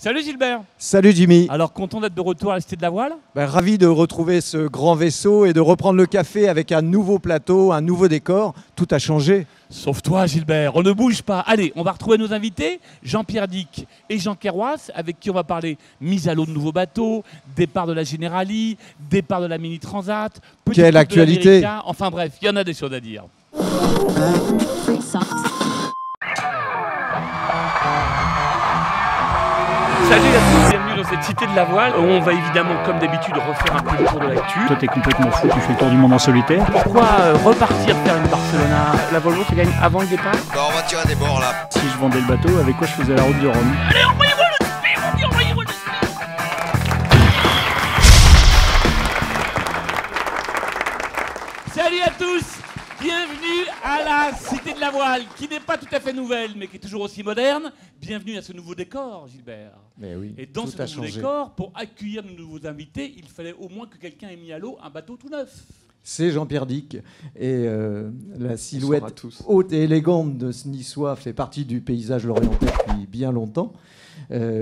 Salut Gilbert. Salut Jimmy. Alors content d'être de retour à la Cité de la Voile? Ravi de retrouver ce grand vaisseau et de reprendre le café avec un nouveau plateau, un nouveau décor. Tout a changé. Sauf toi Gilbert, on ne bouge pas. Allez, on va retrouver nos invités, Jean-Pierre Dick et Jean Kerrouas, avec qui on va parler mise à l'eau de nouveaux bateaux, départ de la Generali, départ de la Mini Transat. Quelle actualité! Enfin bref, il y en a des choses à dire. Salut à tous, bienvenue dans cette Cité de la Voile. On va évidemment, comme d'habitude, refaire un peu le tour de l'actu. Toi, t'es complètement fou, tu fais le tour du monde en solitaire. Pourquoi repartir faire une Barcelona? La Volvo se gagne avant le départ? Bon, on va tirer des bords là. Si je vendais le bateau, avec quoi je faisais la route de Rome? Allez, envoyez-moi le speed, mon Dieu, envoyez-moi le speed. Salut à tous, bienvenue à la Cité de la Voile, qui n'est pas tout à fait nouvelle, mais qui est toujours aussi moderne. Bienvenue à ce nouveau décor, Gilbert. Mais oui, et dans tout ce a nouveau changé. décor, pour accueillir de nouveaux invités, il fallait au moins que quelqu'un ait mis à l'eau un bateau tout neuf. C'est Jean-Pierre Dick. Et la silhouette à tous. haute et élégante de ce niçois fait partie du paysage lorientais depuis bien longtemps.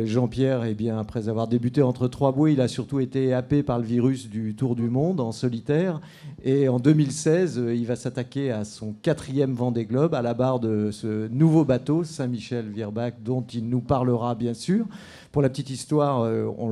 Jean-Pierre, eh bien, après avoir débuté entre trois bouées, il a surtout été happé par le virus du Tour du Monde en solitaire. Et en 2016, il va s'attaquer à son 4e Vendée Globe à la barre de ce nouveau bateau, Saint-Michel-Virbac, dont il nous parlera bien sûr. Pour la petite histoire, on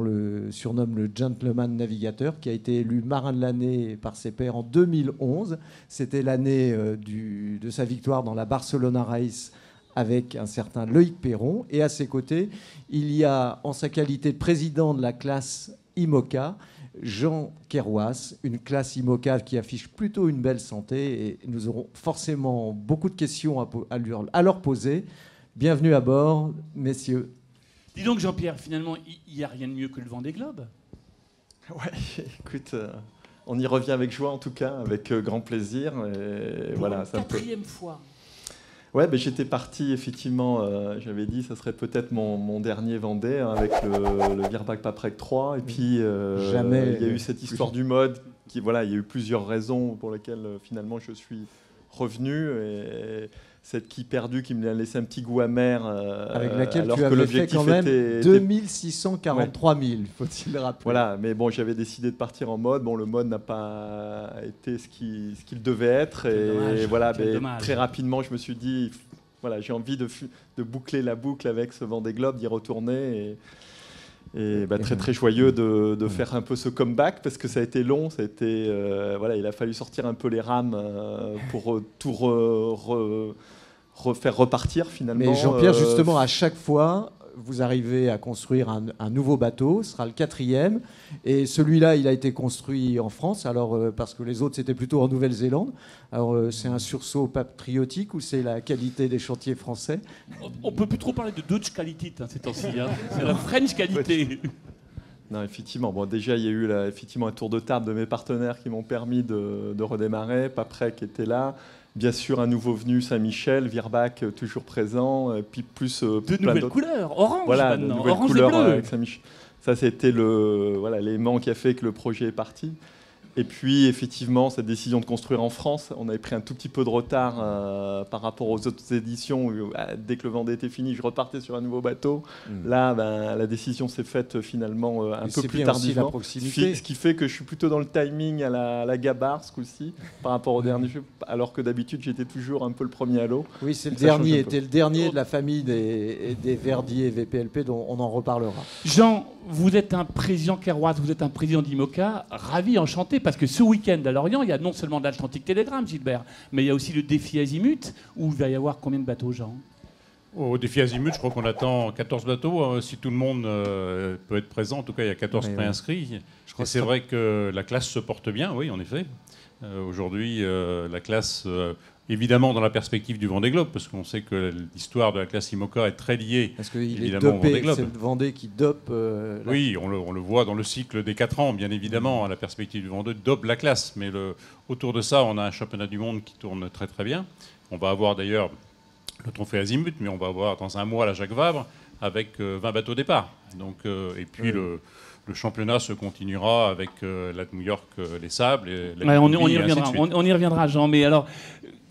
le surnomme le Gentleman Navigateur, qui a été élu marin de l'année par ses pairs en 2011. C'était l'année de sa victoire dans la Barcelona Race avec un certain Loïc Perron. Et à ses côtés, il y a, en sa qualité de président de la classe IMOCA, Jean Kerrouas, une classe IMOCA qui affiche plutôt une belle santé. Et nous aurons forcément beaucoup de questions à leur poser. Bienvenue à bord, messieurs. Dis donc Jean-Pierre, finalement, il n'y a rien de mieux que le Vendée Globe. Ouais, écoute, on y revient avec joie en tout cas, avec grand plaisir. Et voilà, ça 4e fois. Ouais, ben j'étais parti effectivement, j'avais dit ça serait peut-être mon dernier Vendée hein, avec le Virbac Paprec 3. Et puis il y a eu cette histoire du mode, il y a eu plusieurs raisons pour lesquelles finalement je suis revenu. Et cette quille perdue qui me l'a laissé un petit goût amer. Avec laquelle alors tu que avais fait l'objectif quand même était 2643 000, faut-il le rappeler. Voilà, mais bon, j'avais décidé de partir en mode. Bon, le mode n'a pas été ce qu'il devait être. Et dommage, voilà, très rapidement, je me suis dit, voilà, j'ai envie de boucler la boucle avec ce Vendée Globe, d'y retourner. Et très très joyeux de faire un peu ce comeback parce que ça a été long, il a fallu sortir un peu les rames pour tout faire repartir finalement. Mais Jean-Pierre, justement, à chaque fois, vous arrivez à construire un nouveau bateau, ce sera le 4e, et celui-là, il a été construit en France, alors parce que les autres, c'était plutôt en Nouvelle-Zélande. Alors, c'est un sursaut patriotique ou c'est la qualité des chantiers français? On peut plus trop parler de Dutch quality ces temps-ci, hein. C'est la French qualité. Non, effectivement. Bon, déjà, il y a eu effectivement un tour de table de mes partenaires qui m'ont permis de redémarrer. Paprec qui était là. Bien sûr, un nouveau venu, Saint-Michel, Virbac toujours présent, puis plus de nouvelles couleurs, orange voilà, maintenant, de nouvelles orange couleurs et bleu. Avec Saint-Michel. Ça, c'était l'élément qui a fait que le projet est parti. Et puis, effectivement, cette décision de construire en France, on avait pris un tout petit peu de retard par rapport aux autres éditions. Où, dès que le Vendée était fini, je repartais sur un nouveau bateau. Là, la décision s'est faite finalement un peu plus tardivement. La proximité. Ce qui fait que je suis plutôt dans le timing à la gabarre ce coup-ci, par rapport au dernier jeu, alors que d'habitude, j'étais toujours un peu le premier à l'eau. Oui, c'est le dernier de la famille des Verdier et VPLP, dont on en reparlera. Jean, vous êtes un président Kerrouas, vous êtes un président d'IMOCA, ravi, enchanté, parce que ce week-end à Lorient, il y a non seulement l'Atlantic Telegram, Gilbert, mais il y a aussi le défi Azimut, où il va y avoir combien de bateaux, Jean? Au défi Azimut, je crois qu'on attend 14 bateaux. Si tout le monde peut être présent, en tout cas, il y a 14 préinscrits. Et c'est vrai que la classe se porte bien, oui, en effet. Aujourd'hui, la classe, évidemment, dans la perspective du Vendée Globe, parce qu'on sait que l'histoire de la classe IMOCA est très liée, parce qu'il est évidemment, au Vendée dopé, Globe. c'est le Vendée qui dope. Oui, on le voit dans le cycle des 4 ans, bien évidemment. La perspective du Vendée dope la classe. Mais autour de ça, on a un championnat du monde qui tourne très très bien. On va avoir d'ailleurs le trophée Azimut, mais on va avoir dans un mois la Jacques Vabre avec 20 bateaux départ. Donc, et puis le championnat se continuera avec la New York, les Sables. Et on y reviendra, Jean. Mais alors,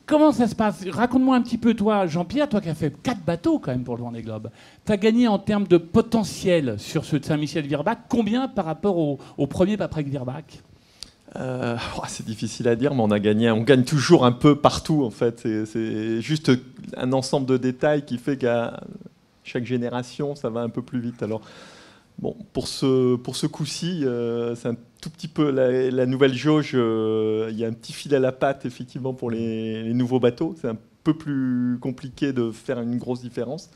Comment ça se passe? Raconte-moi un petit peu, toi, Jean-Pierre, toi qui as fait 4 bateaux quand même pour le Vendée Globe. Tu as gagné en termes de potentiel sur ce de Saint-Michel-Virbach. Combien par rapport au premier Paprec-Virbach? C'est difficile à dire, mais on gagne toujours un peu partout en fait. C'est juste un ensemble de détails qui fait qu'à chaque génération, ça va un peu plus vite. Alors, bon, pour ce coup-ci, c'est un tout petit peu la nouvelle jauge. Il y a un petit fil à la patte effectivement pour les nouveaux bateaux. C'est un peu plus compliqué de faire une grosse différence.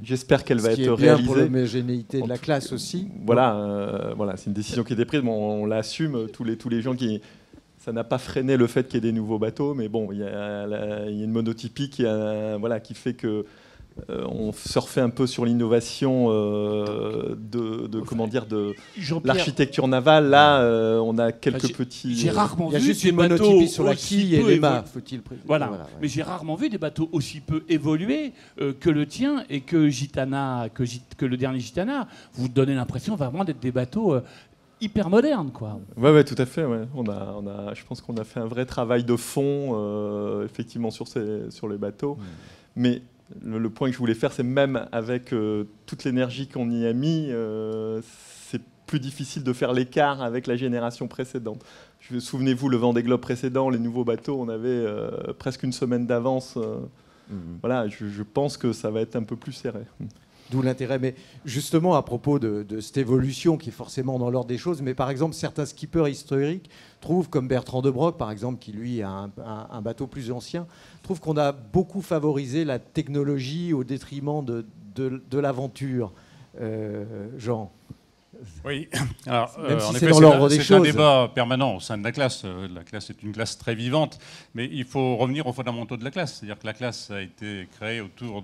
J'espère qu'elle va être réalisée. Bien pour l'homogénéité de la classe aussi. Voilà, c'est une décision qui a été prise. Bon, on l'assume, tous les gens qui... Ça n'a pas freiné le fait qu'il y ait des nouveaux bateaux, mais bon, il y a une monotypie qui fait que on surfait un peu sur l'innovation de l'architecture navale. Là, on a quelques petits... J'ai rarement vu il y a juste des une bateaux monotypie sur la aussi quille et peu les mâts, faut-il préciser. Voilà. Mais j'ai rarement vu des bateaux aussi peu évolués que le tien et que Gitana, que le dernier Gitana. Vous donnez l'impression vraiment d'être des bateaux hyper moderne, quoi. Ouais, tout à fait. Ouais. Je pense qu'on a fait un vrai travail de fond, effectivement, sur les bateaux. Mais le point que je voulais faire, c'est même avec toute l'énergie qu'on y a mis, c'est plus difficile de faire l'écart avec la génération précédente. Souvenez-vous, le Vendée Globe précédent, les nouveaux bateaux, on avait presque une semaine d'avance. Voilà, je pense que ça va être un peu plus serré. D'où l'intérêt. Mais justement, à propos de cette évolution qui est forcément dans l'ordre des choses, mais par exemple, certains skippers historiques trouvent, comme Bertrand de Broc, par exemple, qui lui a un bateau plus ancien, trouvent qu'on a beaucoup favorisé la technologie au détriment de l'aventure. Jean? Oui, alors Même si en c'est effet, dans l'ordre des c'est choses. un débat permanent au sein de la classe. La classe est une classe très vivante, mais il faut revenir aux fondamentaux de la classe. C'est-à-dire que la classe a été créée autour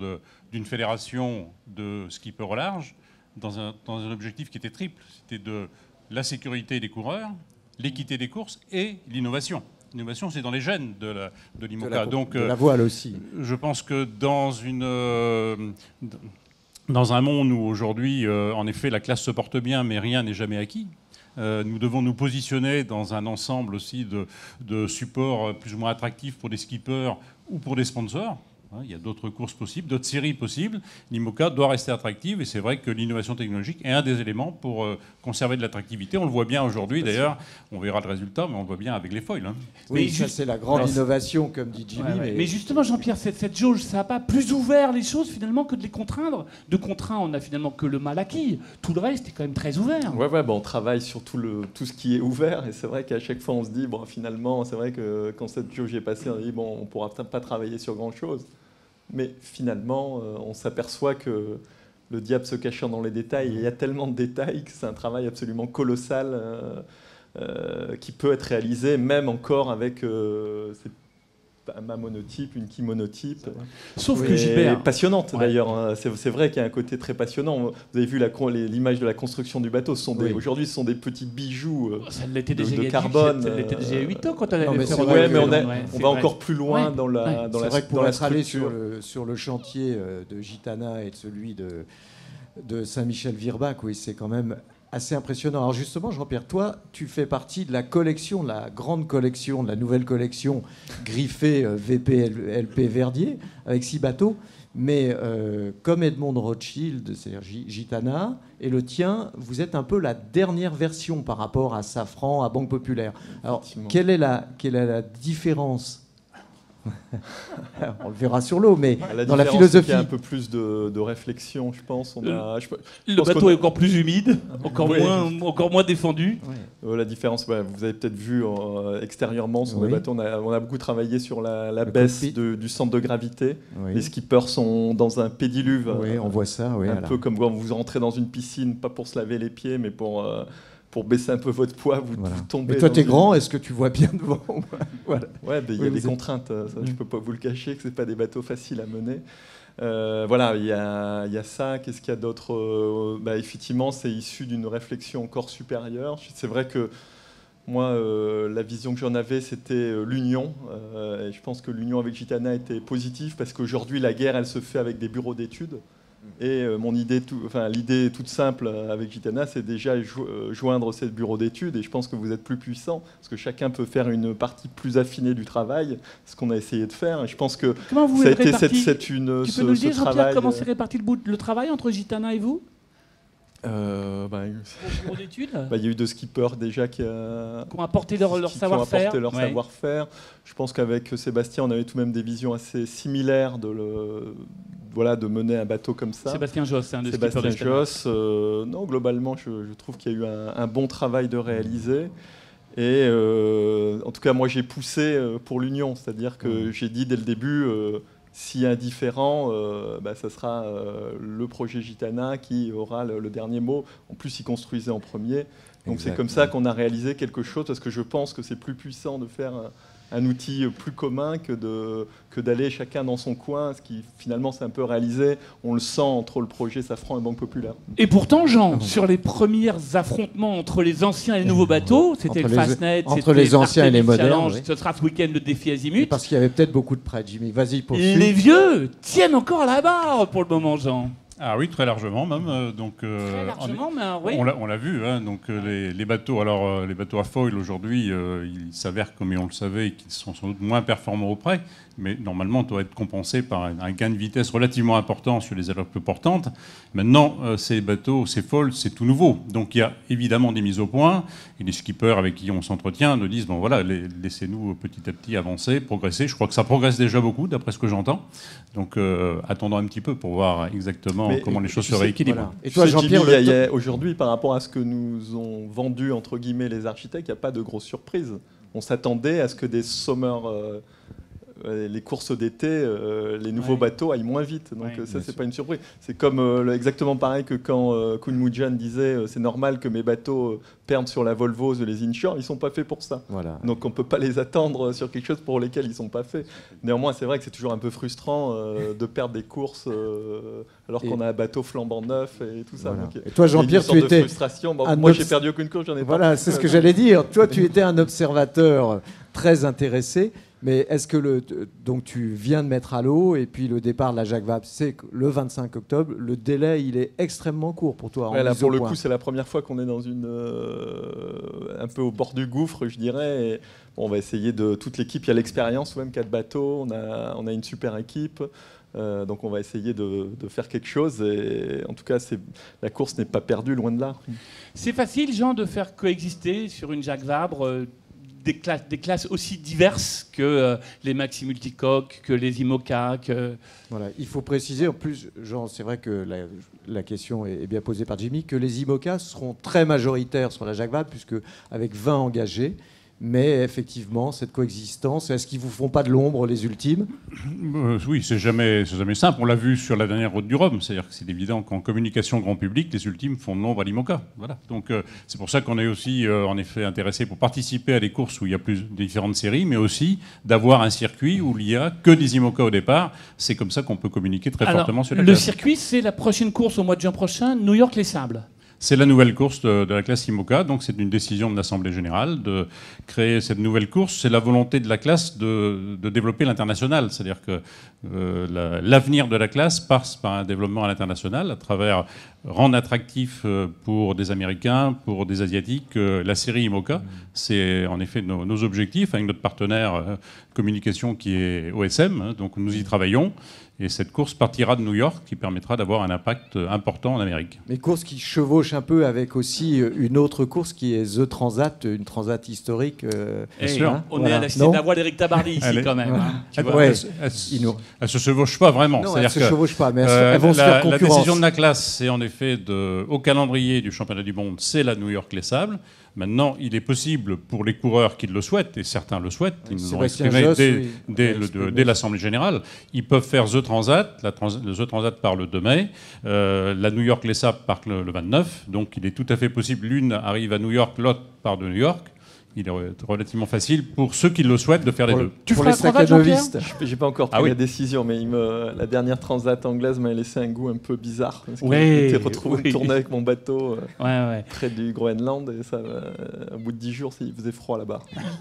d'une fédération de skippers au large dans un objectif qui était triple. C'était de la sécurité des coureurs, l'équité des courses et l'innovation. L'innovation, c'est dans les gènes de l'IMOCA. Donc, de la voile aussi. Je pense que dans un monde où aujourd'hui, en effet, la classe se porte bien, mais rien n'est jamais acquis, nous devons nous positionner dans un ensemble aussi de supports plus ou moins attractifs pour des skippers ou pour des sponsors. Il y a d'autres courses possibles, d'autres séries possibles. L'IMOCA doit rester attractive et c'est vrai que l'innovation technologique est un des éléments pour conserver de l'attractivité. On le voit bien aujourd'hui d'ailleurs, on verra le résultat, mais on le voit bien avec les foils. Oui, ça c'est la grande innovation, comme dit Jimmy. Mais justement, Jean-Pierre, cette jauge, ça n'a pas plus ouvert les choses finalement que de les contraindre. De contraindre, on n'a finalement que le mal acquis. Tout le reste est quand même très ouvert. On travaille sur tout ce qui est ouvert et c'est vrai qu'à chaque fois on se dit, finalement, c'est vrai que quand cette jauge est passée, on dit, on ne pourra peut-être pas travailler sur grand-chose. Mais finalement, on s'aperçoit que le diable se cachant dans les détails, et il y a tellement de détails que c'est un travail absolument colossal qui peut être réalisé, même encore avec un monotype, une quille monotype. Sauf que Gilbert... Passionnante d'ailleurs. C'est vrai qu'il y a un côté très passionnant. Vous avez vu l'image de la construction du bateau. Aujourd'hui, ce sont des petits bijoux de carbone. Ça l'était déjà il y a 8 ans quand on avait fait on va encore plus loin dans la C'est vrai que pour être allé structure. sur le chantier de Gitana et de celui de Saint-Michel-Virbach, oui, c'est quand même assez impressionnant. Alors justement, Jean-Pierre, toi, tu fais partie de la collection, de la grande collection, de la nouvelle collection griffée VP-LP Verdier, avec 6 bateaux. Mais comme Edmond Rothschild, c'est-à-dire Gitana, et le tien, vous êtes un peu la dernière version par rapport à Safran, à Banque Populaire. Alors, quelle est la différence? On le verra sur l'eau, mais dans la philosophie. Il y a un peu plus de réflexion, je pense. Le bateau est encore plus humide, encore moins défendu. La différence, vous avez peut-être vu extérieurement sur le bateau, on a beaucoup travaillé sur la baisse du centre de gravité. Oui. Les skippers sont dans un pédiluve. Oui, on voit ça. Oui, un peu comme quand vous rentrez dans une piscine, pas pour se laver les pieds, mais pour baisser un peu votre poids, vous tombez. Mais toi, t'es grand, est-ce que tu vois bien devant? Voilà. Il y a des contraintes, ça, je ne peux pas vous le cacher, que ce n'est pas des bateaux faciles à mener. Il y a ça. Qu'est-ce qu'il y a d'autre? Effectivement, c'est issu d'une réflexion encore supérieure. C'est vrai que moi, la vision que j'en avais, c'était l'union. Et je pense que l'union avec Gitana était positive parce qu'aujourd'hui, la guerre, elle se fait avec des bureaux d'études. Et l'idée toute simple avec Gitana, c'est déjà joindre ces bureaux d'études. Et je pense que vous êtes plus puissants, parce que chacun peut faire une partie plus affinée du travail, ce qu'on a essayé de faire. Et je pense que comment vous ça a été tu peux nous dire, Jean-Pierre, comment c'est réparti le travail entre Gitana et vous? Il y a eu deux skippers déjà qui ont apporté leur savoir-faire. Je pense qu'avec Sébastien, on avait tout de même des visions assez similaires de mener un bateau comme ça. Sébastien Josse, le Sébastien Josse. Non, globalement, je trouve qu'il y a eu un bon travail de réaliser. Et en tout cas, moi, j'ai poussé pour l'union. C'est-à-dire que j'ai dit dès le début... si indifférent, ça sera le projet Gitana qui aura le dernier mot. En plus, il construisait en premier. Donc c'est comme ça qu'on a réalisé quelque chose, parce que je pense que c'est plus puissant de faire un outil plus commun que d'aller chacun dans son coin, ce qui finalement s'est un peu réalisé. On le sent entre le projet Safran et Banque Populaire. Et pourtant, Jean, sur les premiers affrontements entre les anciens et les nouveaux bateaux, c'était le Fastnet, entre les anciens et les modernes. Ce sera ce week-end le défi Azimut. Et parce qu'il y avait peut-être beaucoup de prêts, Jimmy. Vas-y, poursuis. Les vieux tiennent encore la barre pour le moment, Jean. Ah oui, très largement même. Très largement, mais oui. On l'a vu. Les bateaux, les bateaux à foil aujourd'hui, il s'avère, comme on le savait, qu'ils sont sans doute moins performants au près, mais normalement, doit être compensé par un gain de vitesse relativement important sur les allures peu portantes. Maintenant, ces bateaux, ces foils, c'est tout nouveau. Donc il y a évidemment des mises au point. Et les skippers avec qui on s'entretient nous disent laissez-nous petit à petit avancer, progresser. Je crois que ça progresse déjà beaucoup, d'après ce que j'entends. Donc attendons un petit peu pour voir exactement comment les choses se rééquilibrent. Voilà. Et toi, Jean-Pierre, aujourd'hui, par rapport à ce que nous ont vendu, entre guillemets, les architectes, il n'y a pas de grosse surprise. On s'attendait à ce que des sommers, les courses d'été, les nouveaux bateaux aillent moins vite. Donc ça, c'est pas une surprise. C'est comme exactement pareil que quand Kun Mujan disait c'est normal que mes bateaux perdent sur la Volvo les inshore, ils sont pas faits pour ça. Voilà. Donc on peut pas les attendre sur quelque chose pour lesquels ils sont pas faits. Néanmoins, c'est vrai que c'est toujours un peu frustrant de perdre des courses alors qu'on a un bateau flambant neuf et tout ça. Voilà. Donc, et toi, Jean-Pierre, tu étais frustration. Moi, j'ai perdu aucune course, j'en ai pas. Voilà, c'est ce que j'allais dire. Toi, tu étais un observateur très intéressé. Mais est-ce que donc tu viens de mettre à l'eau et puis le départ de la Jacques Vabre, c'est le 25 octobre. Le délai, il est extrêmement court pour toi. Là, pour le coup, c'est la première fois qu'on est dans un peu au bord du gouffre, je dirais. Et, on va essayer toute l'équipe. Il y a l'expérience, même 4 bateaux. On a une super équipe. Donc on va essayer de faire quelque chose. Et en tout cas, la course n'est pas perdue, loin de là. C'est facile, Jean, de faire coexister sur une Jacques Vabre des classes aussi diverses que les maxi multicoques, que les IMOCA. Voilà, il faut préciser, en plus, Jean, c'est vrai que la question est bien posée par Jimmy, que les IMOCA seront très majoritaires sur la Jacques Vabre, puisque avec 20 engagés. Mais effectivement, cette coexistence, est-ce qu'ils ne vous font pas de l'ombre, les ultimes ? Oui, c'est jamais simple. On l'a vu sur la dernière route du Rhum. C'est-à-dire que c'est évident qu'en communication grand public, les ultimes font de l'ombre à l'IMOCA. Voilà. Donc c'est pour ça qu'on est aussi en effet intéressé pour participer à des courses où il y a plus de différentes séries, mais aussi d'avoir un circuit où il n'y a que des IMOCA au départ. C'est comme ça qu'on peut communiquer très fortement sur la classe. Le circuit, c'est la prochaine course au mois de juin prochain, New York-Les Sables. C'est la nouvelle course de la classe IMOCA, donc c'est une décision de l'Assemblée Générale de créer cette nouvelle course. C'est la volonté de la classe de développer l'international, c'est-à-dire que l'avenir de la classe passe par un développement à l'international, à travers rendre attractif pour des Américains, pour des Asiatiques, la série IMOCA. C'est en effet nos objectifs avec notre partenaire communication qui est OSM, donc nous y travaillons. Et cette course partira de New York, qui permettra d'avoir un impact important en Amérique. Mais course qui chevauche un peu avec aussi une autre course qui est The Transat, une transat historique. Bien sûr. On est à la voie d'Éric Tabarly ici quand même. Elle ne se chevauche pas vraiment. Non, elle ne se chevauche pas, mais elles vont se faire concurrence. La décision de la classe, c'est en effet au calendrier du championnat du monde, c'est la New York Les Sables. Maintenant, il est possible pour les coureurs qui le souhaitent, et certains le souhaitent, ils nous l'ont exprimé dès l'Assemblée Générale, ils peuvent faire The Transat, le The Transat part le 2 mai, la New York Les Sables part le 29, donc il est tout à fait possible, l'une arrive à New York, l'autre part de New York. Il est relativement facile pour ceux qui le souhaitent de faire les deux. Tu feras la Transat, Jean-Pierre ? J'ai pas encore pris la décision, mais la dernière Transat anglaise m'a laissé un goût un peu bizarre. Parce que j'étais retrouvé tourner avec mon bateau près du Groenland, et ça, au bout de 10 jours, il faisait froid là-bas.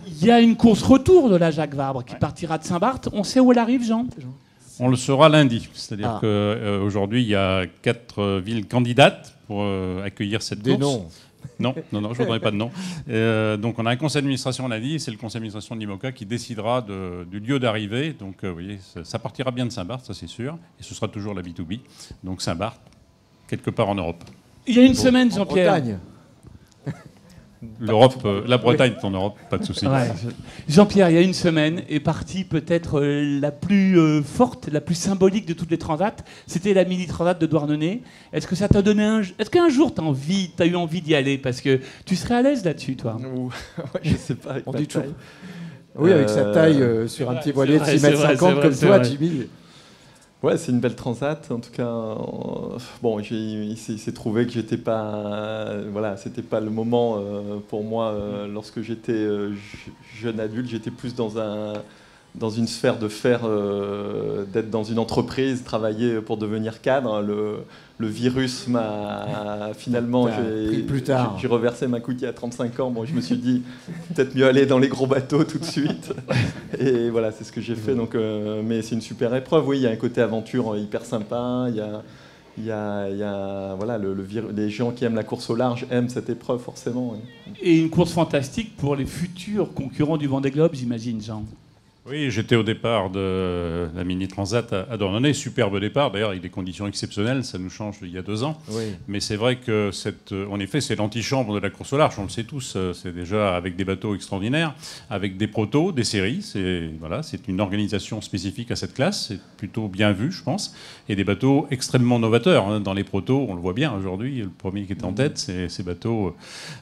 Il y a une course retour de la Jacques Vabre qui partira de Saint-Barth. On sait où elle arrive, Jean ? On le saura lundi. C'est-à-dire qu'aujourd'hui, il y a 4 villes candidates pour accueillir cette course. Des noms. Non, je ne vous donnerai pas de nom. Donc on a un conseil d'administration lundi, et c'est le conseil d'administration de l'IMOCA qui décidera du lieu d'arrivée. Donc vous voyez, ça partira bien de Saint-Barth, ça c'est sûr, et ce sera toujours la B2B. Donc Saint-Barth, quelque part en Europe. Il y a une semaine, Jean-Pierre. Bretagne. L'Europe, la Bretagne est en Europe, pas de souci. Ouais. Jean-Pierre, il y a une semaine, est partie peut-être la plus forte, la plus symbolique de toutes les transats. C'était la mini transat de Douarnenez. Est-ce que ça t'a donné Est-ce qu'un jour t'as eu envie d'y aller? Parce que tu serais à l'aise là-dessus, toi. Ouais, je sais pas. Avec On ma dit toujours. taille. Oui, avec sa taille sur un petit voilier de 6,50 m comme toi, Jimmy. Ouais, c'est une belle transat. En tout cas, bon, il s'est trouvé que j'étais pas, voilà, c'était pas le moment pour moi lorsque j'étais jeune adulte. J'étais plus dans une sphère de d'être dans une entreprise, travailler pour devenir cadre. Le virus m'a finalement, j'ai reversé ma coutille à 35 ans. Bon, je me suis dit peut-être mieux aller dans les gros bateaux tout de suite. Et voilà, c'est ce que j'ai fait. Donc, mais c'est une super épreuve. Oui, il y a un côté aventure hyper sympa. Il y a voilà, les gens qui aiment la course au large aiment cette épreuve forcément. Oui. Et une course fantastique pour les futurs concurrents du Vendée Globe, j'imagine, Jean. Oui, j'étais au départ de la Mini Transat à Douarnenez. Superbe départ. D'ailleurs, avec des conditions exceptionnelles. Ça nous change d'il y a 2 ans. Oui. Mais c'est vrai que, en effet, c'est l'antichambre de la course au large. On le sait tous. C'est déjà avec des bateaux extraordinaires, avec des protos, des séries. C'est une organisation spécifique à cette classe. C'est plutôt bien vu, je pense. Et des bateaux extrêmement novateurs. Dans les protos, on le voit bien aujourd'hui. Le premier qui est en tête, c'est ces bateaux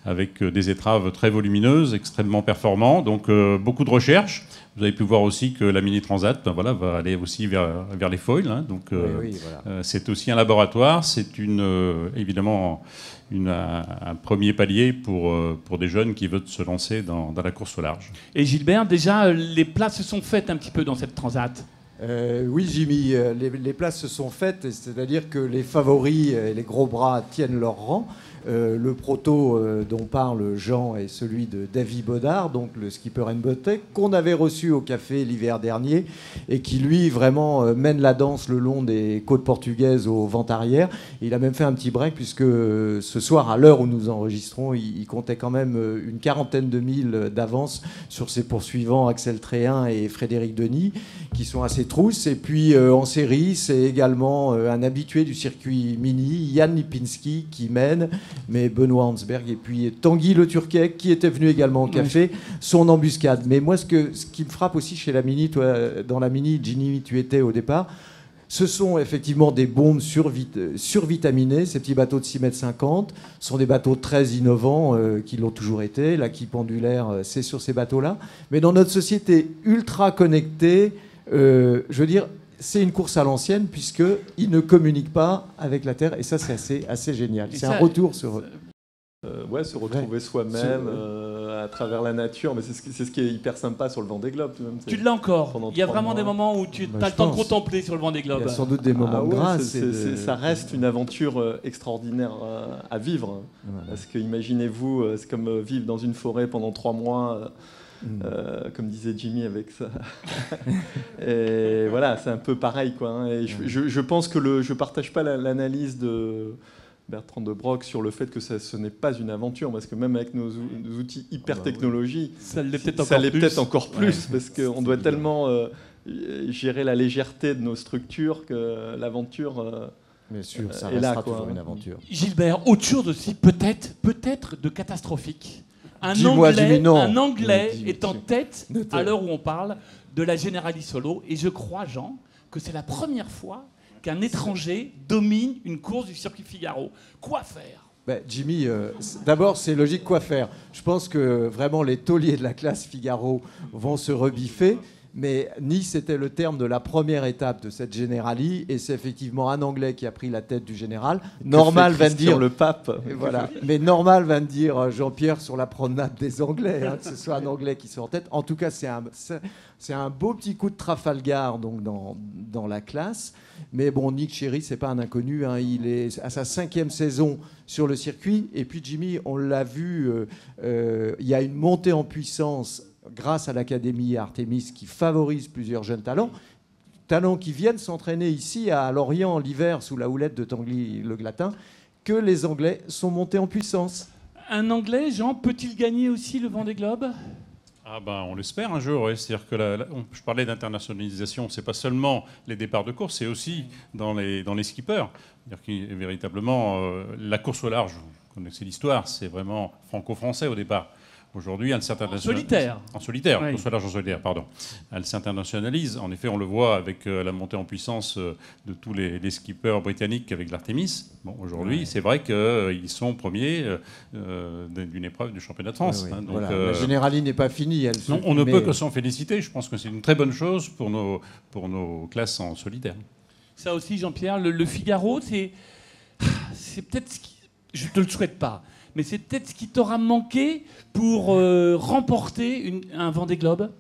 avec des étraves très volumineuses, extrêmement performants. Donc, beaucoup de recherche. Vous avez pu voir aussi que la Mini Transat va aller aussi vers les foils. Donc, c'est aussi un laboratoire. C'est évidemment un premier palier pour des jeunes qui veulent se lancer dans la course au large. Et Gilbert, déjà, les places se sont faites un petit peu dans cette Transat. Oui, Jimmy, les places se sont faites, c'est-à-dire que les favoris et les gros bras tiennent leur rang. Le proto dont parle Jean est celui de Davy Bodard, donc le skipper Botec, qu'on avait reçu au café l'hiver dernier et qui, lui, vraiment mène la danse le long des côtes portugaises au vent arrière. Et il a même fait un petit break puisque ce soir, à l'heure où nous enregistrons, il comptait quand même une 40aine de milles d'avance sur ses poursuivants Axel Tréhin et Frédéric Denis, qui sont assez trousses. Et puis en série, c'est également un habitué du circuit mini, Jan Lipinski, qui mène, mais Benoît Hansberg et puis Tanguy Le Turquet, qui était venu également au café, son embuscade. Mais moi, ce qui me frappe aussi chez la Mini, toi, dans la Mini, Ginny, tu étais au départ, ce sont effectivement des bombes survitaminées, ces petits bateaux de 6,50 m. Ce sont des bateaux très innovants qui l'ont toujours été. La quille pendulaire, c'est sur ces bateaux-là. Mais dans notre société ultra connectée, je veux dire, c'est une course à l'ancienne puisqu'ils ne communiquent pas avec la Terre. Et ça, c'est assez génial. C'est un retour sur... se retrouver soi-même à travers la nature. Mais c'est ce qui est hyper sympa sur le Vendée Globe. Tu l'as encore. Il y a vraiment des moments où tu as le temps de contempler sur le Vendée Globe. Il y a sans doute des moments de grâce. Ça reste une aventure extraordinaire à vivre. Voilà. Parce que imaginez-vous, c'est comme vivre dans une forêt pendant 3 mois... comme disait Jimmy avec ça. Et voilà, c'est un peu pareil, quoi. Hein. Et je pense que je partage pas l'analyse de Bertrand de Broc sur le fait que ce n'est pas une aventure, parce que même avec nos outils hyper technologie, ça l'est peut-être encore plus, parce qu'on doit tellement gérer la légèreté de nos structures que l'aventure... Bien sûr, ça restera toujours une aventure. Gilbert, autre chose aussi, peut-être de catastrophique. Un Anglais est en tête, à l'heure où on parle, de la Generali Solo. Et je crois, Jean, que c'est la première fois qu'un étranger domine une course du circuit Figaro. Quoi faire ? Jimmy, d'abord, c'est logique, quoi faire ? Je pense que vraiment les tauliers de la classe Figaro vont se rebiffer. Mais Nice était le terme de la première étape de cette Generali, et c'est effectivement un Anglais qui a pris la tête du général. Normal va dire le pape. Voilà. Mais Normal va dire Jean-Pierre sur la promenade des Anglais, que ce soit un Anglais qui soit en tête. En tout cas, c'est un beau petit coup de Trafalgar donc dans la classe. Mais bon, Nick Cherry, c'est pas un inconnu. Il est à sa 5e saison sur le circuit. Et puis Jimmy, on l'a vu, il y a une montée en puissance grâce à l'Académie Artemis qui favorise plusieurs jeunes talents. talents qui viennent s'entraîner ici à Lorient l'hiver sous la houlette de Tanguy Le Glatin que les Anglais sont montés en puissance. Un Anglais, Jean, peut-il gagner aussi le Vendée Globe ? Ah ben, on l'espère un jour, oui. C'est-à-dire que je parlais d'internationalisation, c'est pas seulement les départs de course, c'est aussi dans les skippers. C'est-à-dire que véritablement, la course au large, vous connaissez l'histoire, c'est vraiment franco-français au départ. Aujourd'hui, elle s'internationalise. En solitaire, oui. course au large en solitaire, pardon. Elle s'internationalise. En effet, on le voit avec la montée en puissance de tous les skippers britanniques avec l'Artemis. Bon, aujourd'hui, c'est vrai qu'ils sont premiers d'une épreuve du championnat de France. Oui, oui. Hein, donc, voilà. La Generali n'est pas finie. Non, on ne peut que s'en féliciter. Je pense que c'est une très bonne chose pour nos classes en solitaire. Ça aussi, Jean-Pierre, le Figaro, c'est peut-être ce qui... Je ne te le souhaite pas. Mais c'est peut-être ce qui t'aura manqué pour remporter un Vendée Globe.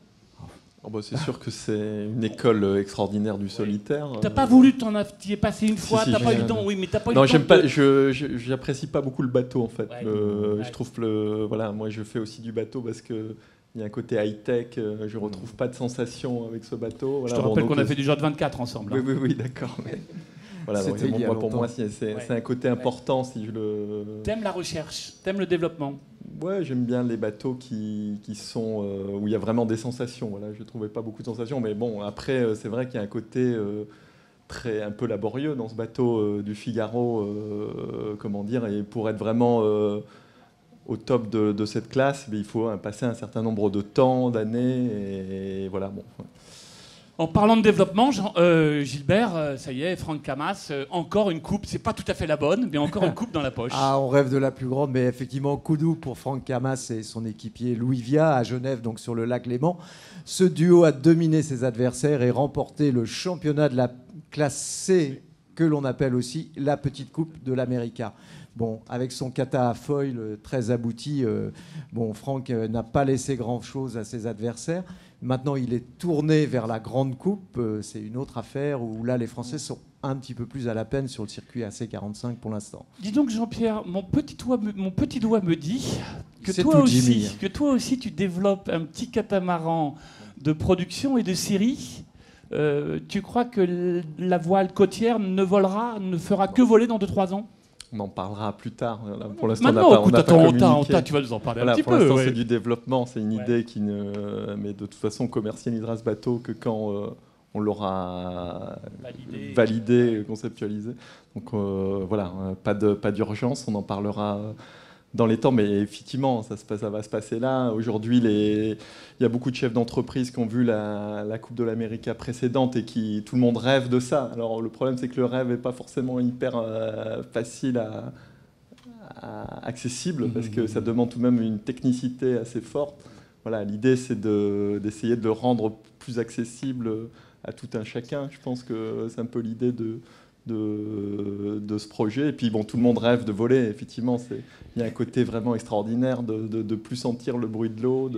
Oh bah c'est sûr que c'est une école extraordinaire du solitaire. T'as pas voulu, t'y es passé une fois, si, t'as pas eu le temps. Oui, mais t'as pas eu non, le temps. j'aime pas. J'apprécie pas beaucoup le bateau en fait. Ouais. Je trouve voilà, moi je fais aussi du bateau parce que il y a un côté high-tech. Je retrouve pas de sensation avec ce bateau. Voilà, je te rappelle qu'on a fait du genre de 24 ensemble. Oui, d'accord. Mais... Voilà, donc, pour moi, c'est un côté important si je le. T'aimes la recherche, t'aimes le développement. Ouais, j'aime bien les bateaux qui sont où il y a vraiment des sensations. Voilà, je trouvais pas beaucoup de sensations, mais bon, après, c'est vrai qu'il y a un côté un peu laborieux dans ce bateau du Figaro, comment dire, et pour être vraiment au top de cette classe, il faut passer un certain nombre de temps, d'années, et voilà. Bon. En parlant de développement, Gilbert, ça y est, Franck Camas, encore une coupe. C'est pas tout à fait la bonne, mais encore une coupe dans la poche. Ah, on rêve de la plus grande, mais effectivement, coup doux pour Franck Camas et son équipier Louis Via à Genève, donc sur le lac Léman. Ce duo a dominé ses adversaires et remporté le championnat de la classe C, que l'on appelle aussi la petite coupe de l'América. Bon, avec son kata à foil très abouti, Franck n'a pas laissé grand-chose à ses adversaires. Maintenant, il est tourné vers la grande coupe. C'est une autre affaire où là, les Français sont un petit peu plus à la peine sur le circuit AC45 pour l'instant. Dis donc, Jean-Pierre, mon petit doigt me dit que toi aussi, tu développes un petit catamaran de production et de série. Tu crois que la voile côtière ne fera que voler dans 2-3 ans ? On en parlera plus tard. Là, pour l'instant, on n'a pas communiqué. Tu vas nous en parler un Voilà, petit pour peu. l'instant, Ouais. c'est du développement. C'est une idée qui ne... Mais de toute façon, on commercialisera ce bateau que quand on l'aura validé, conceptualisé. Donc voilà, pas d'urgence. On en parlera dans les temps. Mais effectivement, ça va se passer là. Aujourd'hui, il y a beaucoup de chefs d'entreprise qui ont vu la Coupe de l'América précédente et tout le monde rêve de ça. Alors le problème, c'est que le rêve n'est pas forcément hyper facile accessible parce que ça demande tout de même une technicité assez forte. Voilà, l'idée, c'est d'essayer de le rendre plus accessible à tout un chacun. Je pense que c'est un peu l'idée de ce projet. Et puis bon, tout le monde rêve de voler, effectivement. Il y a un côté vraiment extraordinaire de plus sentir le bruit de l'eau.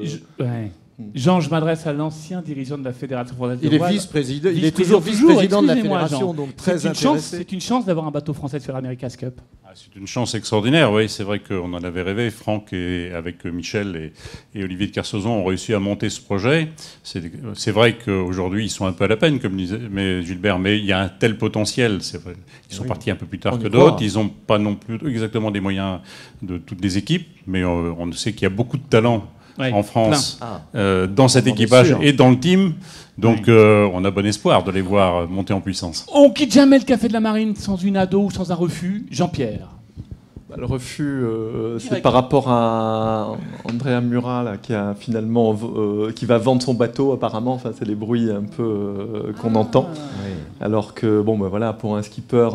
Jean, je m'adresse à l'ancien dirigeant de la Fédération française de voile. voile. Vice-président. Il est toujours vice-président de la Fédération, donc très intéressé. C'est une chance d'avoir un bateau français sur l'America's Cup. C'est une chance extraordinaire, oui. C'est vrai qu'on en avait rêvé. Franck, avec Michel et Olivier de Kersauzon, ont réussi à monter ce projet. C'est vrai qu'aujourd'hui, ils sont un peu à la peine, comme disait Gilbert, mais il y a un tel potentiel. C'est vrai. Ils sont partis un peu plus tard que d'autres. Ils n'ont pas non plus exactement des moyens de toutes les équipes, mais on sait qu'il y a beaucoup de talent en France dans cet équipage et dans le team. Donc on a bon espoir de les voir monter en puissance. On quitte jamais le café de la Marine sans une ado ou sans un refus. Jean-Pierre. Le refus, c'est par rapport à Andrea Murat là, qui a finalement qui va vendre son bateau apparemment. Enfin, c'est les bruits un peu qu'on entend. Oui. Alors que voilà, pour un skipper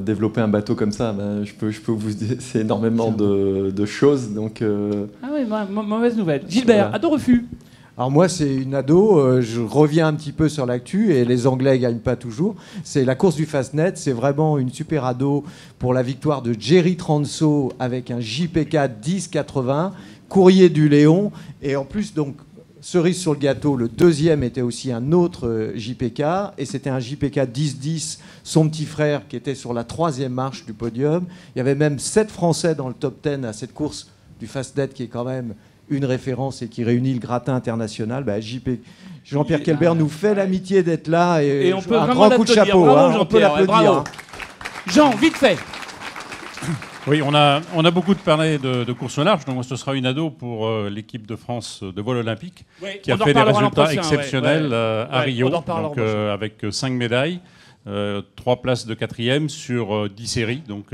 développer un bateau comme ça, je peux vous dire, c'est énormément de choses. Donc ah oui, mauvaise nouvelle. Gilbert, voilà. Ado refus. Alors moi, c'est une ado, je reviens un petit peu sur l'actu, et les Anglais gagnent pas toujours. C'est la course du Fastnet, c'est vraiment une super ado pour la victoire de Jerry Transo avec un JPK 1080, courrier du Léon, et en plus, donc, cerise sur le gâteau, le deuxième était aussi un autre JPK, et c'était un JPK 10-10, son petit frère qui était sur la 3e marche du podium. Il y avait même 7 Français dans le top 10 à cette course du Fastnet qui est quand même une référence et qui réunit le gratin international, Jean-Pierre Kelbert nous fait l'amitié d'être là et on peut un grand coup de chapeau. Bravo, on peut l'applaudir. Jean, vite fait. Oui, on a beaucoup de parlé de course au large, donc ce sera une ado pour l'équipe de France de vol olympique qui a fait des résultats exceptionnels à Rio, donc, avec 5 médailles, 3 places de 4e sur 10 séries, donc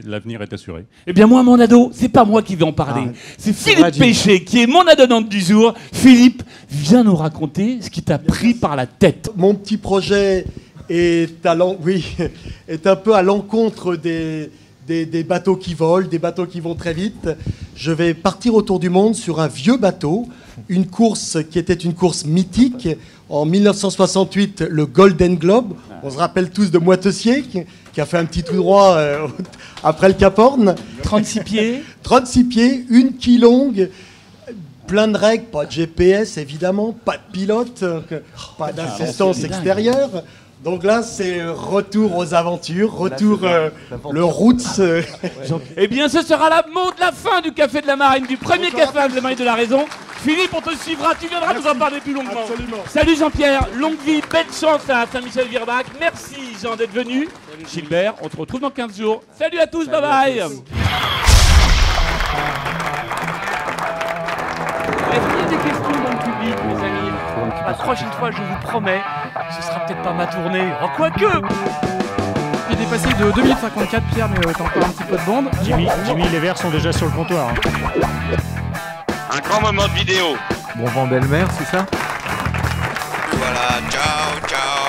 l'avenir est assuré. Eh bien moi, mon ado, c'est pas moi qui vais en parler, c'est Philippe Péché qui est mon adonnante du jour. Philippe, viens nous raconter ce qui t'a pris par la tête. Mon petit projet est un peu à l'encontre des bateaux qui volent, des bateaux qui vont très vite. Je vais partir autour du monde sur un vieux bateau, une course qui était une course mythique. En 1968, le Golden Globe. On se rappelle tous de Moitessier, qui a fait un petit tout droit après le Cap Horn. 36 pieds. 36 pieds, 1 quille longue, plein de règles, pas de GPS évidemment, pas de pilote, pas d'assistance extérieure. Donc là, c'est retour aux aventures, retour le roots. Eh bien, ce sera le mot de la fin du Café de la Marine, du premier Café de la Marine de la Raison. Philippe, on te suivra, tu viendras nous en parler plus longuement. Absolument. Salut Jean-Pierre, longue vie, belle chance à Saint-Michel-Virbach. Merci Jean d'être venu. Gilbert, on te retrouve dans 15 jours. Salut à tous, bye bye. Est-ce qu'il y a des questions dans le public, mes amis? La prochaine fois, je vous promets, ce sera peut-être pas ma tournée. Oh, quoique! J'ai dépassé de 2 minutes 54, Pierre, mais t'as encore un petit peu de bande. Jimmy, les verres sont déjà sur le comptoir. Un grand moment de vidéo. Bon vent belle-mère, c'est ça? Voilà, ciao, ciao.